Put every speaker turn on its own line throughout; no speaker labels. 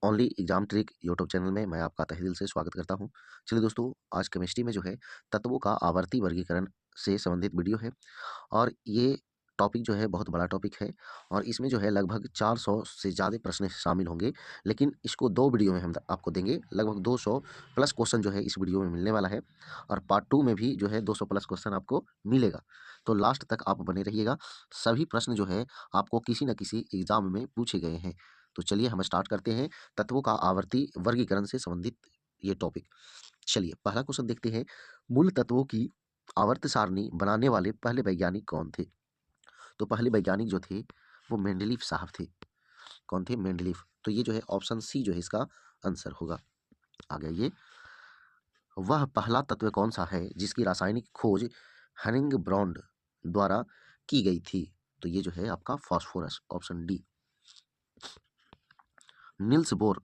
Only exam trick YouTube channel में मैं आपका तहे दिल से स्वागत करता हूं। चलिए दोस्तों, आज केमिस्ट्री में जो है तत्वों का आवर्ती वर्गीकरण से संबंधित वीडियो है। और ये टॉपिक जो है बहुत बड़ा टॉपिक है और इसमें जो है लगभग 400 से ज़्यादा प्रश्न शामिल होंगे। लेकिन इसको दो वीडियो में हम आपको देंगे। लगभग 200 प्लस क्वेश्चन जो है इस वीडियो में मिलने वाला है और पार्ट 2 में भी जो है 200 प्लस क्वेश्चन आपको मिलेगा। तो लास्ट तक आप बने रहिएगा। सभी प्रश्न जो है आपको किसी न किसी एग्जाम में पूछे गए हैं। तो चलिए हम स्टार्ट करते हैं तत्वों का आवर्ती वर्गीकरण से संबंधित ये टॉपिक। चलिए पहला क्वेश्चन देखते हैं। मूल तत्वों की आवर्त सारणी बनाने वाले पहले वैज्ञानिक कौन थे? तो पहले वैज्ञानिक जो थे वो मेंडलीफ साहब थे। कौन थे? मेंडलीफ। तो ये जो है ऑप्शन सी जो है इसका आंसर होगा। आ गया ये। वह पहला तत्व कौन सा है जिसकी रासायनिक खोज हनिंग ब्रॉन्ड द्वारा की गई थी? तो ये जो है आपका phosphorus, option D. Niels Bohr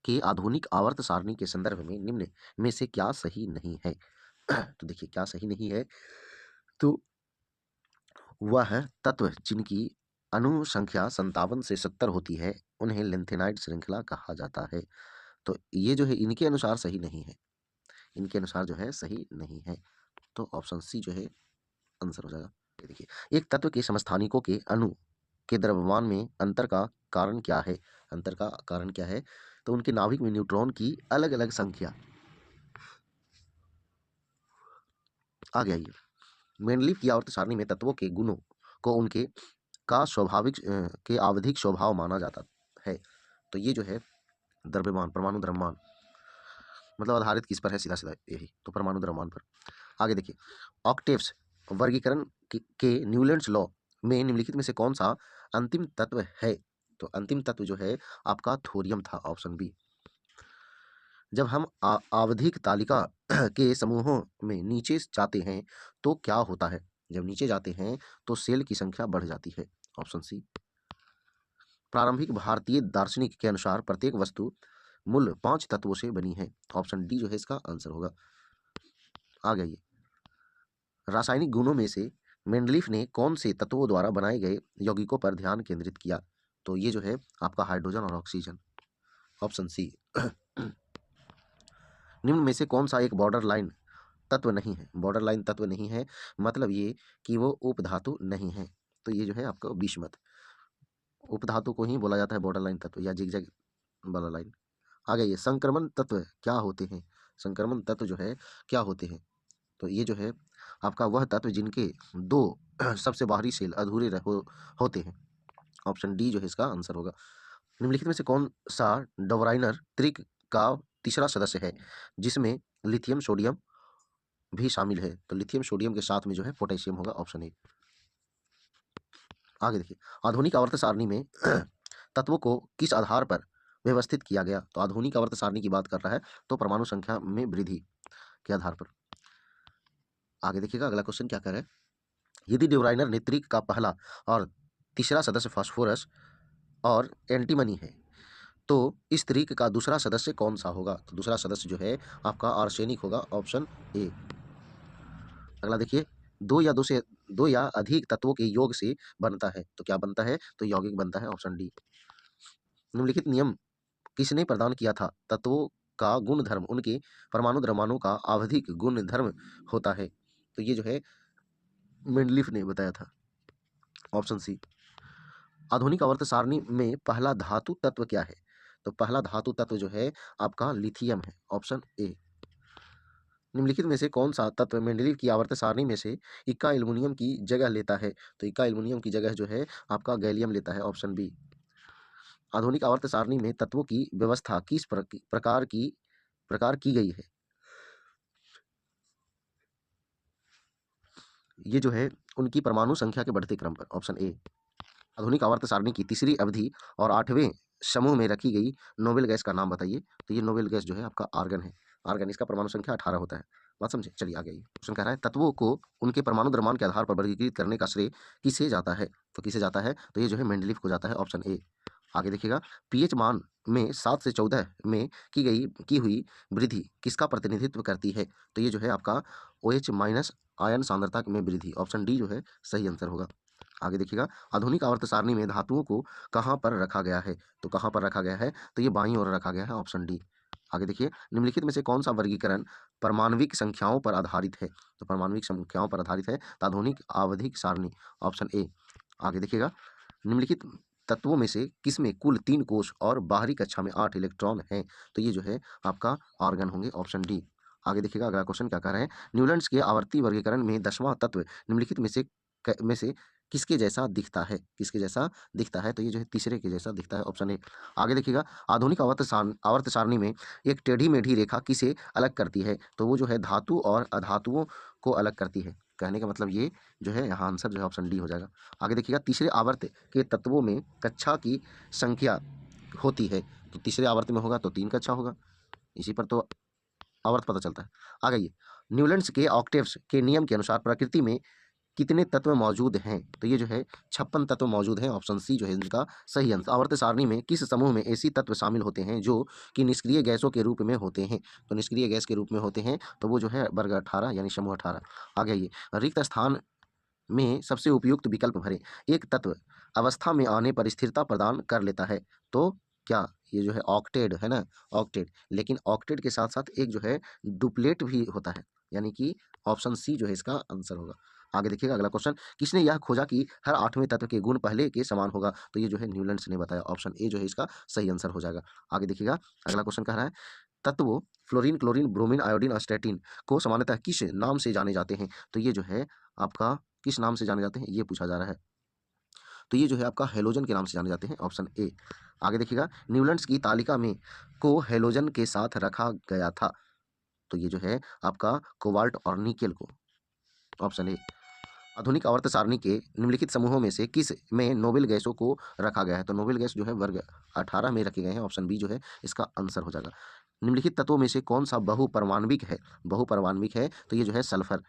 के आधुनिक आवर्त सारणी के संदर्भ में निम्न में से क्या सही नहीं है? तो देखिए क्या सही नहीं है। तो वह तत्व जिनकी अणु संख्या 57 से 70 होती है उन्हें लिंथेनाइड श्रृंखला कहा जाता है। तो ये जो है इनके अनुसार सही नहीं है। इनके अनुसार जो है सही नहीं है। तो ऑप्शन सी जो है आंसर हो जाएगा। ये देखिए, एक तत्व के समस्थानिकों के अणु के द्रव्यमान में अंतर का कारण क्या है? अंतर का कारण क्या है? तो उनके नाभिक में न्यूट्रॉन की अलग अलग संख्या। आ गया ये। मेंडलीव की आवर्त सारणी में तत्वों के गुणों को उनके का स्वाभाविक के आवधिक स्वभाव माना जाता है। तो ये जो है द्रव्यमान, परमाणु द्रव्यमान, मतलब आधारित किस पर है? सीधा सीधा यही, तो परमाणु द्रव्यमान पर। आगे देखिए, ऑक्टेव्स वर्गीकरण के न्यूलैंड्स लॉ में निम्नलिखित में से कौन सा अंतिम तत्व है? तो अंतिम तत्व जो है आपका थोरियम था, ऑप्शन बी। जब हम आवधिक तालिका के समूहों में नीचे जाते हैं तो क्या होता है? जब नीचे जाते हैं तो सेल की संख्या बढ़ जाती है, ऑप्शन सी। प्रारंभिक भारतीय दार्शनिक के अनुसार प्रत्येक वस्तु मूल 5 तत्वों से बनी है, ऑप्शन डी जो है इसका आंसर होगा। आ गया ये। रासायनिक गुणों में से मेंडलीफ ने कौन से तत्वों द्वारा बनाए गए यौगिकों पर ध्यान केंद्रित किया? तो ये जो है आपका हाइड्रोजन और ऑक्सीजन, ऑप्शन सी। निम्न में से कौन सा एक बॉर्डर लाइन तत्व नहीं है? बॉर्डर लाइन तत्व नहीं है मतलब ये कि वो उपधातु नहीं है। तो ये जो है आपका बिस्मथ, उपधातु को ही बोला जाता है बॉर्डर लाइन तत्व या जिगजैग वाला लाइन। आ गया ये। संक्रमण तत्व क्या होते हैं? संक्रमण तत्व जो है क्या होते हैं? तो ये जो है आपका वह तत्व जिनके दो सबसे बाहरी सेल अधूरे होते हैं, ऑप्शन डी जो है इसका आंसर होगा। निम्नलिखित में से कौन सा डोवराइनर त्रिक का तीसरा सदस्य है जिसमें लिथियम सोडियम भी शामिल है? तो लिथियम सोडियम के साथ में जो है पोटेशियम होगा, ऑप्शन ए। आगे देखिए, आधुनिक आवर्त सारणी में तत्वों को किस आधार पर व्यवस्थित किया गया? तो आधुनिक आवर्त सारणी की बात कर रहा है तो परमाणु संख्या में वृद्धि के आधार पर। आगे देखिएगा अगला क्वेश्चन क्या कर रहा है। यदि डेवराइनर ने त्रिक का पहला और तीसरा सदस्य फास्फोरस और एंटीमनी है तो इस त्रिक का दूसरा सदस्य कौन सा होगा? तो दूसरा सदस्य जो है आपका आर्सेनिक होगा, ऑप्शन ए। अगला देखिए, दो या अधिक तत्वों के योग से बनता है तो क्या बनता है? तो यौगिक बनता है, ऑप्शन डी। निम्नलिखित नियम किसने प्रदान किया था? तत्वों का गुण धर्म उनके परमाणु द्रव्यमानों का आवधिक गुण धर्म होता है। तो ये जो है मेंडलीफ ने बताया था, ऑप्शन सी। आधुनिक आवर्त सारणी में पहला धातु तत्व क्या है? तो पहला धातु तत्व जो है आपका लिथियम है, ऑप्शन ए। निम्नलिखित में से कौन सा तत्व मेंडलीव की आवर्त सारणी में से इक्का एल्युमिनियम की जगह लेता है? तो इक्का एल्युमिनियम की जगह जो है आपका गैलियम लेता है, ऑप्शन बी। आधुनिक आवर्त सारणी में तत्वों की व्यवस्था किस प्रकार की गई है? ये जो है उनकी परमाणु संख्या के बढ़ते क्रम पर, ऑप्शन ए। आधुनिक आवर्त सारणी की तीसरी अवधि और 8वें समूह में रखी गई नोबेल गैस का नाम बताइए? तो ये नोबेल गैस जो है आपका आर्गन है। आर्गन, इसका परमाणु संख्या 18 होता है। बात समझे? चलिए आगे आइए। क्वेश्चन कह रहा है तत्वों को उनके परमाणु द्रव्यमान के आधार पर वर्गीकृत करने का श्रेय किसे जाता है? तो किसे जाता है? तो ये जो है मेंडलीव को जाता है, ऑप्शन ए। आगे देखिएगा, पीएच मान में 7 से 14 में की हुई वृद्धि किसका प्रतिनिधित्व करती है? तो ये जो है आपका OH- आयन सांद्रता में वृद्धि, ऑप्शन डी जो है सही आंसर होगा। आगे देखिएगा, आधुनिक आवर्त सारणी में धातुओं को कहाँ पर रखा गया है? तो कहाँ पर रखा गया है? तो ये बाईं ओर रखा गया है, ऑप्शन डी। आगे देखिए, निम्नलिखित में से कौन सा वर्गीकरण परमाणविक संख्याओं पर आधारित है? तो परमाणविक संख्याओं पर आधारित है तो आधुनिक आवधिक सारणी, ऑप्शन ए। आगे देखिएगा, निम्नलिखित तत्वों में से किसमें कुल 3 कोष और बाहरी कक्षा में 8 इलेक्ट्रॉन हैं? तो ये जो है आपका ऑर्गन होंगे, ऑप्शन डी। आगे देखिएगा, अगला क्वेश्चन क्या कह रहे हैं, न्यूलैंड्स के आवर्ती वर्गीकरण में 10वां तत्व निम्नलिखित में से किसके जैसा दिखता है? किसके जैसा दिखता है? तो ये जो है तीसरे के जैसा दिखता है, ऑप्शन ए। आगे देखिएगा, आधुनिक आवर्त सारणी में एक टेढ़ी मेढ़ी रेखा किसे अलग करती है? तो वो जो है धातु और अधातुओं को अलग करती है। कहने का मतलब ये जो है यहाँ आंसर जो है ऑप्शन डी हो जाएगा। आगे देखिएगा, तीसरे आवर्त के तत्वों में कक्षा की संख्या होती है, तो तीसरे आवर्त में होगा तो 3 कक्षा होगा, इसी पर तो आवर्त पता चलता है। आगे ये, न्यूलैंड्स के ऑक्टेव्स के नियम के अनुसार प्रकृति में कितने तत्व मौजूद हैं? तो ये जो है 56 तत्व मौजूद हैं, ऑप्शन सी जो है इनका सही आंसर। आवर्त सारणी में किस समूह में ऐसी तत्व शामिल होते हैं जो कि निष्क्रिय गैसों के रूप में होते हैं? तो निष्क्रिय गैस के रूप में होते हैं तो वो जो है वर्ग 18 यानी समूह 18। आगे ये, रिक्त स्थान में सबसे उपयुक्त विकल्प भरें। एक तत्व अवस्था में आने पर स्थिरता प्रदान कर लेता है, तो क्या? ये जो है ऑक्टेट है ना, ऑक्टेट। लेकिन ऑक्टेट के साथ साथ एक जो है डुप्लेट भी होता है, यानी कि ऑप्शन सी जो है इसका आंसर होगा। आगे देखिएगा, अगला क्वेश्चन, किसने यह खोजा कि हर 8वें तत्व के गुण पहले के समान होगा? तो ये जो है न्यूलैंड्स ने बताया, ऑप्शन ए जो है इसका सही आंसर हो जाएगा। आगे देखिएगा, अगला क्वेश्चन कह रहा है, तत्वों फ्लोरीन, क्लोरीन, ब्रोमीन, आयोडीन और स्टैटिन को सामान्यतः किस नाम से जाने जाते हैं? तो ये जो है आपका किस नाम से जाने जाते हैं, ये पूछा जा रहा है। तो ये जो है आपका हैलोजन के नाम से जाने जाते हैं, ऑप्शन ए। आगे देखिएगा, न्यूलैंड्स की तालिका में को हैलोजन के साथ रखा गया था, तो ये जो है आपका कोबाल्ट और निकेल को, ऑप्शन ए। आधुनिक आवर्त सारणी के निम्नलिखित समूहों में से किस में नोबेल गैसों को रखा गया है? तो नोबेल गैस जो है वर्ग 18 में रखे गए हैं, ऑप्शन बी जो है इसका आंसर हो जाएगा। निम्नलिखित तत्वों में से कौन सा बहुपरमाण्विक है? बहुपरमाण्विक है तो ये जो है सल्फर,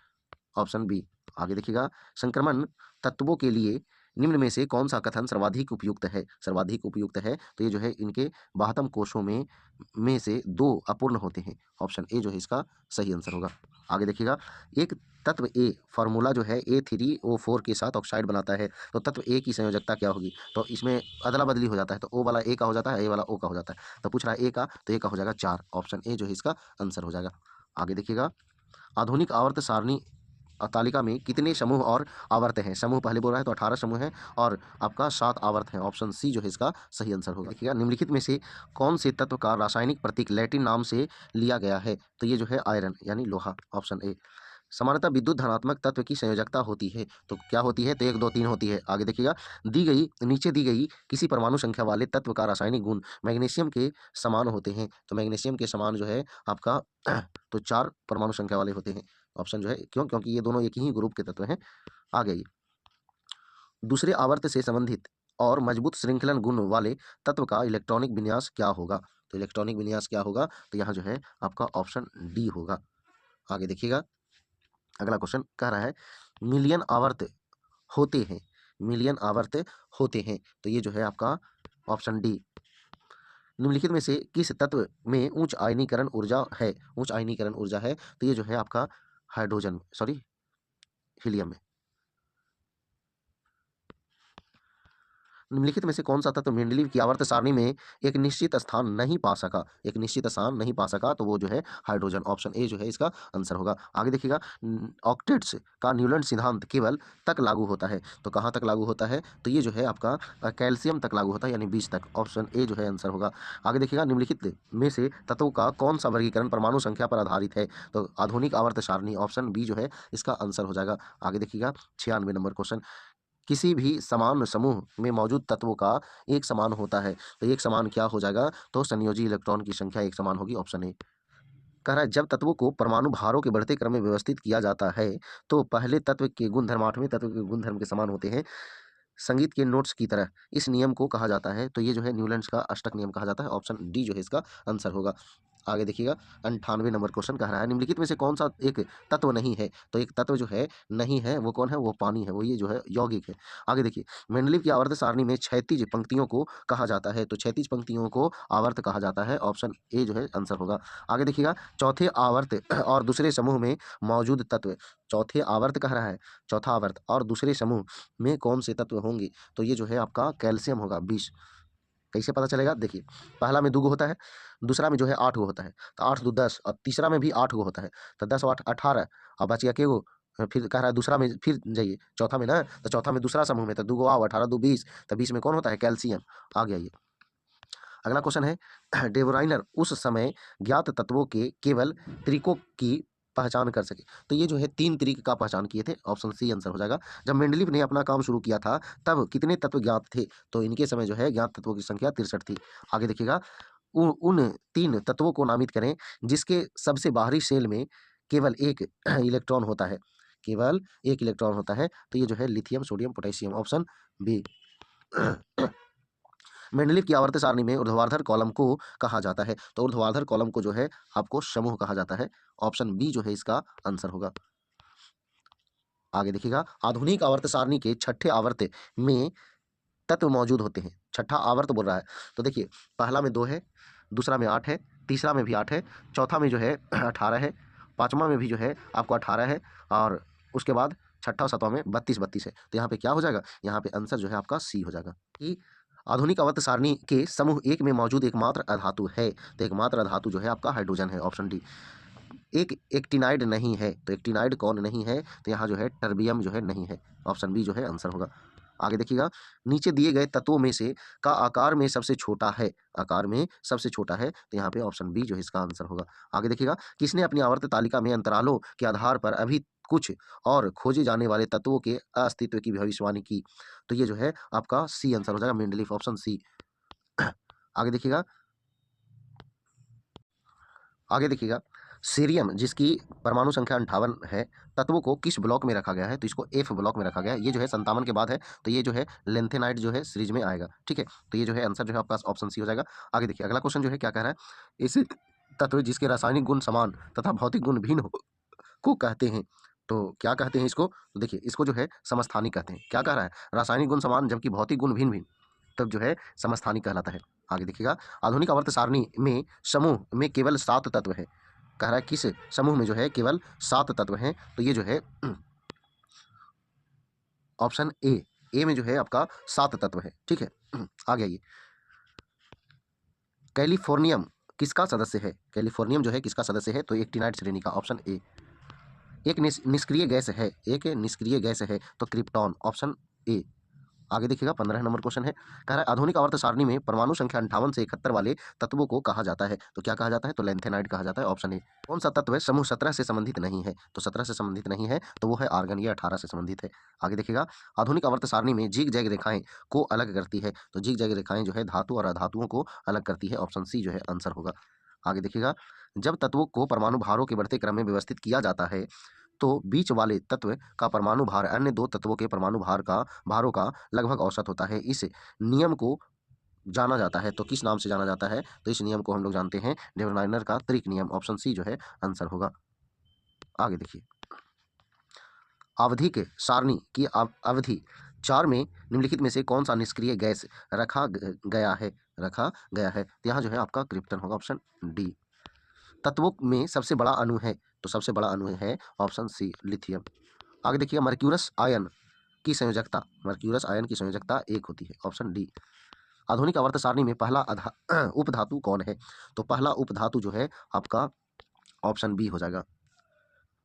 ऑप्शन बी। आगे देखिएगा, संक्रमण तत्वों के लिए निम्न में से कौन सा कथन सर्वाधिक उपयुक्त है? सर्वाधिक उपयुक्त है तो ये जो है इनके बाह्यतम कोषों में से 2 अपूर्ण होते हैं, ऑप्शन ए जो है इसका सही आंसर होगा। आगे देखिएगा, एक तत्व ए फार्मूला जो है A3O4 के साथ ऑक्साइड बनाता है, तो तत्व ए की संयोजकता क्या होगी? तो इसमें अदला बदली हो जाता है, तो ओ वाला ए का हो जाता है, ए वाला ओ का हो जाता है। तो पूछ रहा है ए का, तो ए का हो जाएगा 4, ऑप्शन ए जो है इसका आंसर हो जाएगा। आगे देखिएगा, आधुनिक आवर्त सारणी तालिका में कितने समूह और आवर्त हैं? समूह पहले बोला है तो 18 समूह हैं और आपका 7 आवर्त हैं, ऑप्शन सी जो है इसका सही आंसर होगा। देखिएगा, निम्नलिखित में से कौन से तत्व का रासायनिक प्रतीक लैटिन नाम से लिया गया है? तो ये जो है आयरन यानी लोहा, ऑप्शन ए। सामान्यतः विद्युत धनात्मक तत्व की संयोजकता होती है, तो क्या होती है? तो 1 2 3 होती है। आगे देखिएगा, नीचे दी गई किसी परमाणु संख्या वाले तत्व का रासायनिक गुण मैग्नीशियम के समान होते हैं, तो मैग्नीशियम के समान जो है आपका तो 4 परमाणु संख्या वाले होते हैं, ऑप्शन जो है क्यों? क्योंकि ये दोनों एक ही ग्रुप के तत्व हैं। आ गई, दूसरे आवर्त से संबंधित और मजबूत श्रृंखलन गुण वाले तत्व का इलेक्ट्रॉनिक विन्यास क्या होगा? तो इलेक्ट्रॉनिक विन्यास क्या होगा? तो यहाँ जो है आपका ऑप्शन डी होगा। आगे देखिएगा, अगला क्वेश्चन कह रहा है, मिलियन आवर्त होते हैं, मिलियन आवर्त होते हैं, तो ये जो है आपका ऑप्शन डी। निम्नलिखित में से किस तत्व में उच्च आयनीकरण ऊर्जा है? उच्च आयनीकरण ऊर्जा है तो ये जो है आपका हाइड्रोजन, सॉरी हीलियम में। निम्नलिखित में से कौन सा तत्व मेंडलीव की आवर्त सारणी में एक निश्चित स्थान नहीं पा सका? एक निश्चित स्थान नहीं पा सका तो वो जो है हाइड्रोजन, ऑप्शन ए जो है इसका आंसर होगा। आगे देखिएगा, ऑक्टेट्स का न्यूलैंड सिद्धांत केवल तक लागू होता है, तो कहाँ तक लागू होता है? तो ये जो है आपका कैल्शियम तक लागू होता है, यानी 20 तक, ऑप्शन ए जो है आंसर होगा। आगे देखिएगा, निम्नलिखित में से तत्वों का कौन सा वर्गीकरण परमाणु संख्या पर आधारित है? तो आधुनिक आवर्त सारणी, ऑप्शन बी जो है इसका आंसर हो जाएगा। आगे देखिएगा, 96 नंबर क्वेश्चन, किसी भी समान समूह में मौजूद तत्वों का एक समान होता है, तो एक समान क्या हो जाएगा? तो संयोजी इलेक्ट्रॉन की संख्या एक समान होगी, ऑप्शन ए। कह रहा है, जब तत्वों को परमाणु भारों के बढ़ते क्रम में व्यवस्थित किया जाता है तो पहले तत्व के गुणधर्म 8वें तत्व के गुणधर्म के समान होते हैं, संगीत के नोट्स की तरह। इस नियम को कहा जाता है, तो ये जो है न्यूलैंड्स का अष्टक नियम कहा जाता है, ऑप्शन डी जो है इसका आंसर होगा। आगे देखिएगा 98 नंबर क्वेश्चन कह रहा है निम्नलिखित में से कौन सा एक तत्व नहीं है। तो एक तत्व जो है नहीं है वो कौन है, वो पानी है, वो ये जो है यौगिक है। आगे देखिए मेंडलीव की आवर्त सारणी में क्षैतिज पंक्तियों को कहा जाता है। तो क्षैतिज पंक्तियों को आवर्त कहा जाता है, ऑप्शन ए जो है आंसर होगा। आगे देखिएगा चौथे आवर्त और दूसरे समूह में मौजूद तत्व, चौथे आवर्त कह रहा है, चौथा आवर्त और दूसरे समूह में कौन से तत्व होंगे। तो ये जो है आपका कैल्शियम होगा 20। कैसे पता चलेगा, देखिए पहला में 2 गो होता है, दूसरा में जो है 8 गो होता है, तो 8 दू 10 और तीसरा में भी 8 गो होता है, तो 10 और 8 18 और बच गया के गो। फिर कह रहा है दूसरा में फिर जाइए चौथा में ना, तो चौथा में दूसरा समूह में तो 2 गो आओ 18 2 20, तो 20 में कौन होता है, कैल्शियम। आ गया ये। अगला क्वेश्चन है डेबोराइनर उस समय ज्ञात तत्वों के केवल त्रिकों की पहचान कर सके। तो ये जो है 3 त्रिक का पहचान किए थे, ऑप्शन सी आंसर हो जाएगा। जब मेंडलीव ने अपना काम शुरू किया था तब कितने तत्व ज्ञात थे। तो इनके समय जो है ज्ञात तत्वों की संख्या 63 थी। आगे देखिएगा उन 3 तत्वों को नामित करें जिसके सबसे बाहरी शेल में केवल एक इलेक्ट्रॉन होता है, केवल एक इलेक्ट्रॉन होता है। तो ये जो है lithium sodium potassium, option B. Mendeleev की आवर्त सारणी में ऊर्ध्वाधर कॉलम को कहा जाता है। तो ऊर्ध्वाधर कॉलम को जो है आपको समूह कहा जाता है, ऑप्शन बी जो है इसका आंसर होगा। आगे देखिएगा आधुनिक आवर्त सारणी के छठे आवर्त में तत्व मौजूद होते हैं। छठा आवर्त बोल रहा है, तो देखिए पहला में 2 है, दूसरा में 8 है, तीसरा में भी 8 है, चौथा में जो है 18 है, पांचवा में भी जो है आपको 18 है, और उसके बाद छठा और सातवां में 32 है। तो यहाँ पे क्या हो जाएगा, यहाँ पे आंसर जो है आपका सी हो जाएगा कि आधुनिक आवर्त सारणी के समूह एक में मौजूद एकमात्र अधातु है। तो एकमात्र अधातु जो है आपका हाइड्रोजन है, ऑप्शन डी। एक एक्टिनाइड नहीं है, तो एक्टिनाइड कौन नहीं है, तो यहाँ जो है टर्बियम जो है नहीं है, ऑप्शन बी जो है आंसर होगा। आगे देखिएगा नीचे दिए गए तत्वों में से का आकार में सबसे छोटा है, आकार में सबसे छोटा है, तो यहाँ पे ऑप्शन बी जो है इसका आंसर होगा। आगे देखिएगा किसने अपनी आवर्त तालिका में अंतरालों के आधार पर अभी कुछ और खोजे जाने वाले तत्वों के अस्तित्व की भविष्यवाणी की। तो ये जो है आपका सी आंसर हो जाएगा, मेंडलीफ, ऑप्शन सी। आगे देखिएगा, आगे देखिएगा सीरियम जिसकी परमाणु संख्या 58 है, तत्वों को किस ब्लॉक में रखा गया है। तो इसको एफ ब्लॉक में रखा गया है। ये जो है 57 के बाद है, तो ये जो है लेंथेनाइट जो है सीरीज में आएगा। ठीक है, तो ये जो है आंसर जो है आपका ऑप्शन सी हो जाएगा। आगे देखिए अगला क्वेश्चन जो है क्या कह रहा है, इस तत्व जिसके रासायनिक गुण समान तथा भौतिक गुण भिन्न को कहते हैं। तो क्या कहते हैं इसको, तो देखिए इसको जो है समस्थानिक कहते हैं। क्या कह रहा है, रासायनिक गुण समान जबकि भौतिक गुण भिन्न भिन्न, तब जो है समस्थानिक कहलाता है। आगे देखिएगा आधुनिक आवर्त सारणी में समूह में केवल 7 तत्व है। कह रहा है किस समूह में जो है केवल 7 तत्व हैं। तो ये जो है ऑप्शन ए में जो है आपका 7 तत्व है। ठीक है, आ गया ये। कैलिफोर्नियम किसका सदस्य है, कैलिफोर्नियम जो है किसका सदस्य है, तो एक्टिनाइड श्रेणी का, ऑप्शन ए। एक निष्क्रिय गैस है, एक निष्क्रिय गैस है, तो क्रिप्टॉन, ऑप्शन ए। आगे देखिएगा 15 नंबर क्वेश्चन है, कह रहा है आधुनिक आवर्त सारणी में परमाणु संख्या 58 से 71 वाले तत्वों को कहा जाता है। तो क्या कहा जाता है, तो लेंथेनाइड कहा जाता है, ऑप्शन ए। कौन सा तत्व है समूह 17 से संबंधित नहीं है, तो 17 से संबंधित नहीं है, तो वो है आर्गन, ये 18 से संबंधित है। आगे देखिएगा आधुनिक आवर्त सारणी में जिग जैग रेखाएं को अलग करती है। तो जिग जैग रेखाएं जो है धातु और अधातुओं को अलग करती है, ऑप्शन सी जो है आंसर होगा। आगे देखिएगा जब तत्वों को परमाणु भारों के बढ़ते क्रम में व्यवस्थित किया जाता है तो बीच वाले तत्व का परमाणु भार अन्य 2 तत्वों के परमाणु भारों का लगभग औसत होता है। इस नियम को जाना जाता है, तो किस नाम से जाना जाता है, तो इस नियम को हम लोग जानते हैं डेवनाइनर का त्रिक नियम, ऑप्शन सी जो है आंसर होगा। आगे देखिए आवधिक सारणी की अवधि 4 में निम्नलिखित में से कौन सा निष्क्रिय गैस गया है, रखा गया है, तो यहाँ जो है आपका क्रिप्टन होगा, ऑप्शन डी। तत्वों में सबसे बड़ा अणु है, तो सबसे बड़ा अणु है ऑप्शन सी लिथियम। आगे देखिए मर्क्यूरस आयन की संयोजकता, मर्क्यूरस आयन की संयोजकता 1 होती है, ऑप्शन डी। आधुनिक आवर्त सारणी में पहला उपधातु कौन है, तो पहला उपधातु जो है आपका ऑप्शन बी हो जाएगा,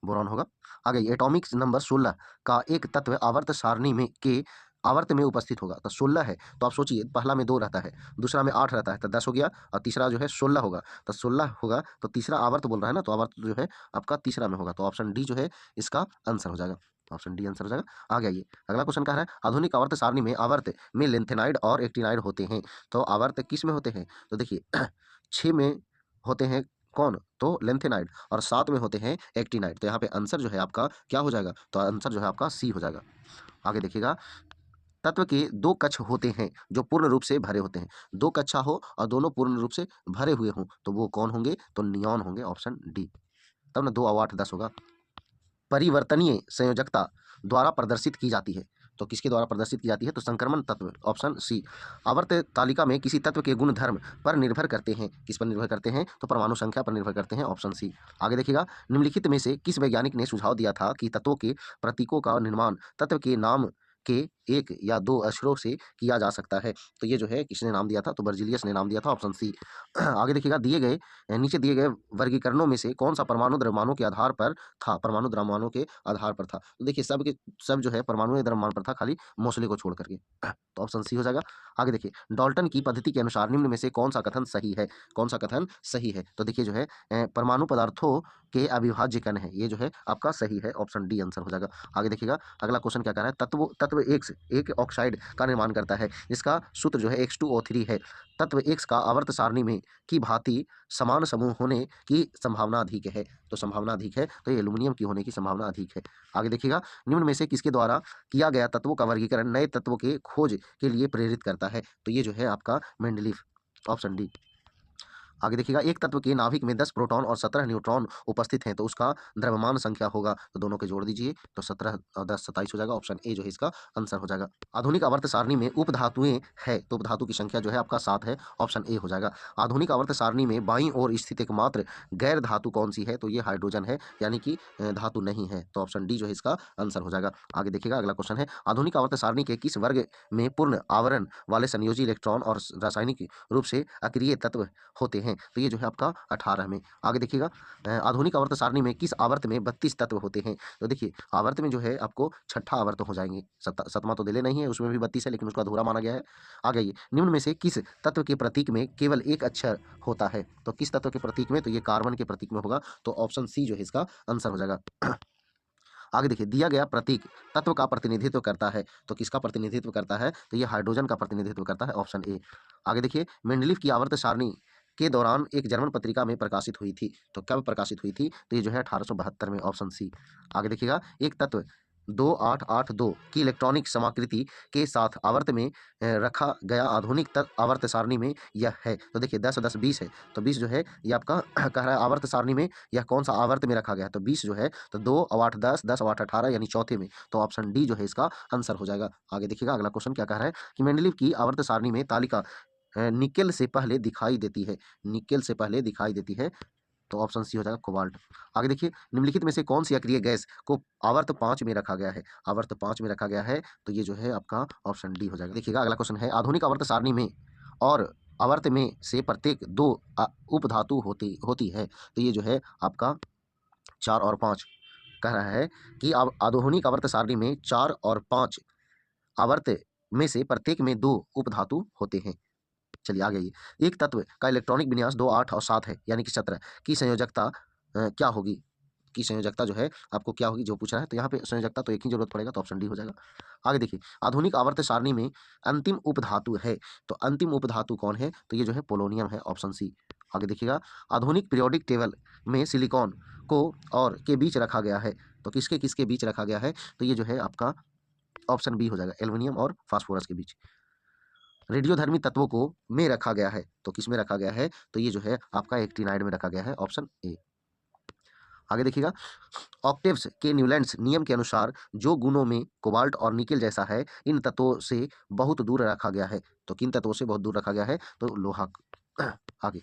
बोरॉन होगा। आगे एटॉमिक नंबर 16 का एक तत्व आवर्त सारणी में के आवर्त में उपस्थित होगा, तो 16 है, तो आप सोचिए पहला में 2 रहता है, दूसरा में 8 रहता है, तो 10 हो गया, और तीसरा जो है 16 होगा, तो 16 होगा, तो तीसरा आवर्त बोल रहा है ना, तो आवर्त जो है आपका तीसरा में होगा, तो ऑप्शन डी जो है इसका आंसर हो जाएगा, ऑप्शन डी आंसर हो जाएगा। आ गया ये अगला क्वेश्चन कह रहा है आधुनिक आवर्त सारणी में आवर्त में लेंथेनाइड और एक्टिनाइड होते हैं। तो आवर्त किस में होते हैं, तो देखिए 6 में होते हैं कौन, तो लेंथेनाइड, और 7 में होते हैं एक्टिनाइड। तो यहाँ पे आंसर जो है आपका क्या हो जाएगा, तो आंसर जो है आपका सी हो जाएगा। आगे देखिएगा तत्व के दो कक्ष होते हैं जो पूर्ण रूप से भरे होते हैं। दो कक्षा हो और दोनों पूर्ण रूप से भरे हुए हों तो वो कौन होंगे? तो नियॉन होंगे, ऑप्शन डी। तब ना 2 और 8 10 होगा। परिवर्तनीय संयोजकता द्वारा प्रदर्शित की जाती है। तो किसके द्वारा प्रदर्शित की जाती है? तो संक्रमण तत्व, ऑप्शन सी। आवर्त तालिका में किसी तत्व के गुण धर्म पर निर्भर करते हैं। किस पर निर्भर करते हैं? तो परमाणु संख्या पर निर्भर करते हैं, ऑप्शन सी। आगे देखिएगा, निम्नलिखित में से किस वैज्ञानिक ने सुझाव दिया था कि तत्वों के प्रतीकों का निर्माण तत्व के नाम के एक या दो अक्षरों से किया जा सकता है? तो ये जो है किसने नाम दिया था? तो बर्जिलियस ने नाम दिया था, ऑप्शन सी। आगे देखिएगा, नीचे दिए गए वर्गीकरणों में से कौन सा परमाणु द्रव्यमानों के आधार पर था? परमाणु द्रव्यमानों के आधार पर था। तो देखिए सब जो है परमाणु द्रव्यमान पर था, खाली मोस्ले को छोड़ करके। तो ऑप्शन सी हो जाएगा। आगे देखिए, डाल्टन की पद्धति के अनुसार निम्न में से कौन सा कथन सही है? कौन सा कथन सही है? तो देखिए जो है परमाणु पदार्थों के अविभाज्य कण है, ये जो है आपका सही है, ऑप्शन डी आंसर हो जाएगा। आगे देखिएगा, अगला क्वेश्चन क्या कह रहा है? तत्व एक्स एक ऑक्साइड का निर्माण करता है जिसका सूत्र जो है H2O3 है। तत्व एक्स का आवर्त सारणी में की भांति समान समूह होने की संभावना अधिक है। तो संभावना अधिक है, तो ये एल्यूमिनियम की होने की संभावना अधिक है। आगे देखिएगा, निम्न में से किसके द्वारा किया गया तत्वों का वर्गीकरण नए तत्वों के खोज के लिए प्रेरित करता है? तो ये जो है आपका मेंडलीफ, ऑप्शन डी। आगे देखिएगा, एक तत्व के नाभिक में 10 प्रोटॉन और 17 न्यूट्रॉन उपस्थित हैं तो उसका द्रव्यमान संख्या होगा। तो दोनों के जोड़ दीजिए तो 17 और 10 27 हो जाएगा, ऑप्शन ए जो है इसका आंसर हो जाएगा। आधुनिक आवर्त सारणी में उपधातुएं है तो उपधातु की संख्या जो है आपका 7 है, ऑप्शन ए हो जाएगा। आधुनिक आवर्त सारणी में बाईं ओर स्थित एकमात्र गैर धातु कौन सी है? तो ये हाइड्रोजन है, यानी कि धातु नहीं है, तो ऑप्शन डी जो है इसका आंसर हो जाएगा। आगे देखिएगा, अगला क्वेश्चन है, आधुनिक आवर्त सारणी के किस वर्ग में पूर्ण आवरण वाले संयोजी इलेक्ट्रॉन और रासायनिक रूप से अक्रिय तत्व होते हैं? तो ये जो है आपका 18 में। आगे देखिएगा, आधुनिक आवर्त सारणी में किस आवर्त में 32 तत्व होते हैं? तो देखिए आवर्त में जो है आपको छठा आवर्त हो जाएंगे, सतमा तो दे नहीं है, उसमें भी 32 है लेकिन उसका अधूरा माना गया है। आगे ये, निम्न में से किस तत्व के प्रतीक में केवल एक अक्षर होता है? तो किस तत्व के प्रतीक में? तो ये कार्बन के प्रतीक में होगा, तो ऑप्शन सी जो है इसका आंसर हो जाएगा। आगे देखिए, दिया गया प्रतीक तत्व का प्रतिनिधित्व करता है तो किसका प्रतिनिधित्व करता है? तो ये हाइड्रोजन का प्रतिनिधित्व करता है, ऑप्शन ए। आगे देखिए, मेंडलीफ की आवर्त सारणी के दौरान एक जर्मन पत्रिका में प्रकाशित हुई थी तो कब प्रकाशित हुई थी? तो ये जो है 1872 में, ऑप्शन सी। आगे देखिएगा, एक तत्व 2882 की इलेक्ट्रॉनिक समाकृति के साथ आवर्त में रखा गया आधुनिक आवर्त सारणी में यह है। तो देखिए 10 10 20 है, तो 20 जो है ये आपका कह रहा है आवर्त सारणी में यह कौन सा आवर्त में रखा गया है? तो 20 जो है, तो 2 और 8 10 10 और 8 18 यानी चौथे में, तो ऑप्शन डी जो है इसका आंसर हो जाएगा। आगे देखिएगा, अगला क्वेश्चन क्या कह रहा है कि मेंडलीफ की आवर्त सारणी में तालिका निकेल से पहले दिखाई देती है। निकेल से पहले दिखाई देती है, तो ऑप्शन सी हो जाएगा कोबाल्ट। आगे देखिए, निम्नलिखित में से कौन सी अक्रिय गैस को आवर्त 5 में रखा गया है? आवर्त 5 में रखा गया है, तो ये जो है आपका ऑप्शन डी हो जाएगा। देखिएगा, अगला क्वेश्चन है, आधुनिक आवर्त सारणी में और आवर्त में से प्रत्येक 2 उपधातु होती होती है तो ये जो है आपका 4 और 5 कह रहा है कि अब आधुनिक आवर्त सारणी में 4 और 5 आवर्त में से प्रत्येक में 2 उपधातु होते हैं। चलिए आगे आइए, एक तत्व का इलेक्ट्रॉनिक विन्यास 2 8 और 7 है यानी कि 17 की संयोजकता क्या होगी? की संयोजकता जो है आपको क्या होगी जो पूछ रहा है, तो यहाँ पे संयोजकता तो एक ही जरूरत पड़ेगा, तो ऑप्शन डी हो जाएगा। आगे देखिए, आधुनिक आवर्त सारणी में अंतिम उपधातु है तो अंतिम उपधातु कौन है? तो ये जो है पोलोनियम है, ऑप्शन सी। आगे देखिएगा, आधुनिक पीरियोडिक टेबल में सिलिकॉन को और के बीच रखा गया है तो किसके किसके बीच रखा गया है? तो ये जो है आपका ऑप्शन बी हो जाएगा, एल्युमिनियम और फास्फोरस के बीच। रेडियोधर्मी तत्वों को में रखा गया है तो किस में रखा गया है? तो ये जो है आपका एक्टिनाइड में रखा गया है, ऑप्शन ए। आगे देखिएगा, ऑक्टेव्स के न्यूलैंड्स नियम के अनुसार जो गुणों में कोबाल्ट और निकेल जैसा है इन तत्वों से बहुत दूर रखा गया है तो किन तत्वों से बहुत दूर रखा गया है? तो लोहा। आगे,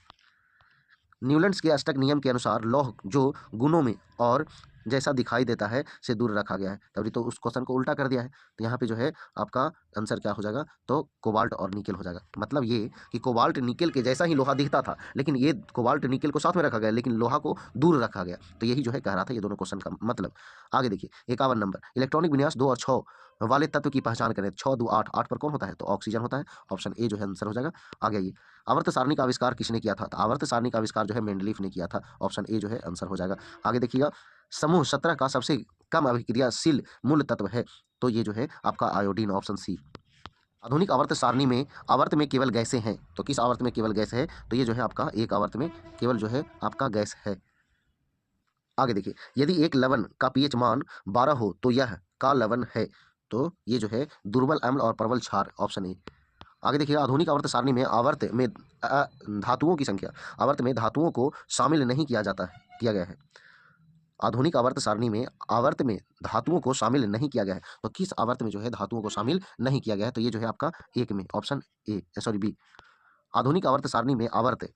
न्यूलैंड्स के अष्टक नियम के अनुसार लौह जो गुणों में और जैसा दिखाई देता है से दूर रखा गया है, तभी तो उस क्वेश्चन को उल्टा कर दिया है। तो यहाँ पे जो है आपका आंसर क्या हो जाएगा? तो कोबाल्ट और निकेल हो जाएगा। मतलब ये कि कोबाल्ट निकेल के जैसा ही लोहा दिखता था लेकिन ये कोबाल्ट निकेल को साथ में रखा गया लेकिन लोहा को दूर रखा गया, तो यही जो है कह रहा था ये दोनों क्वेश्चन का मतलब। आगे देखिए, 51 नंबर, इलेक्ट्रॉनिक विन्यास 2 और 6 वाले तत्व की पहचान करें। 6 2 8 8 पर कौन होता है? तो ऑक्सीजन होता है, ऑप्शन ए जो है आंसर हो जाएगा। आगे आइए, आवर्त सारणी का आविष्कार किसने किया था? तो आवर्त सारणी का आविष्कार जो है मेंडलीफ ने किया था, ऑप्शन ए जो है आंसर हो जाएगा। आगे देखिएगा, समूह 17 का सबसे कम अभिक्रियाशील मूल तत्व है तो ये जो है आपका आयोडीन, ऑप्शन सी। आधुनिक आवर्त सारणी में आवर्त में केवल गैसें हैं तो किस आवर्त में केवल गैस है? तो ये जो है आपका एक आवर्त में केवल जो है आपका गैस है। आगे देखिए, यदि एक लवण का पीएच मान 12 हो तो यह का लवण है तो ये जो है दुर्बल अम्ल और प्रबल क्षार, ऑप्शन ए। आगे देखिएगा, आधुनिक आवर्त सारणी में धातुओं की संख्या, आवर्त में धातुओं को शामिल नहीं किया गया है। आधुनिक आवर्त सारणी में आवर्त में धातुओं को शामिल नहीं किया गया है, तो किस आवर्त में जो है धातुओं को शामिल नहीं किया गया है? तो ये जो है आपका एक में, ऑप्शन ए, सॉरी बी। आधुनिक आवर्त सारणी में आवर्त